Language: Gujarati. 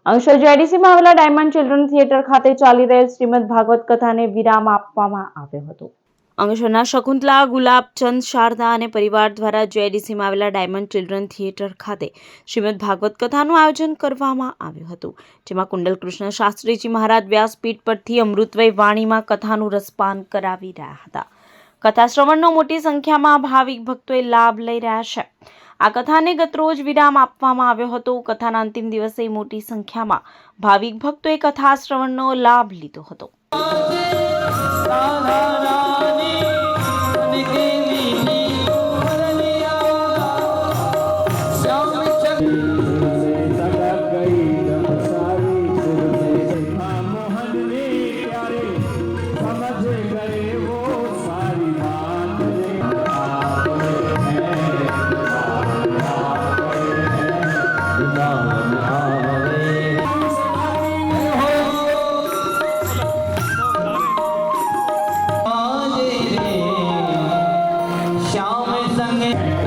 અંકલેશ્વર જેડીસીમાં આવેલા ડાયમંડ ચિલ્ડ્રન થિયેટર ખાતે ચાલી રહેલ શ્રીમદ ભાગવત કથાને વિરામ આપવામાં આવ્યો હતો। અંકલેશ્વરના શકુંતલા, ગુલાબચંદ, શારદા અને પરિવાર દ્વારા જેડીસીમાં આવેલા ડાયમંડ ચિલ્ડ્રન થિયેટર ખાતે શ્રીમદ ભાગવત કથાનું આયોજન કરવામાં આવ્યું હતું, જેમાં કુંડલ કૃષ્ણ શાસ્ત્રીજી મહારાજ વ્યાસપીઠ પરથી અમૃતમય વાણીમાં કથાનું રસપાન કરાવી રહ્યા હતા। કથા શ્રવણનો મોટી સંખ્યામાં ભાવિક ભક્તોએ લાભ લઈ રહ્યા છે। આ કથાને ગતરોજ વિરામ આપવામાં આવ્યો હતો। કથાના અંતિમ દિવસે મોટી સંખ્યામાં ભાવિક ભક્તોએ કથા શ્રવણનો લાભ લીધો હતો। श्याम संग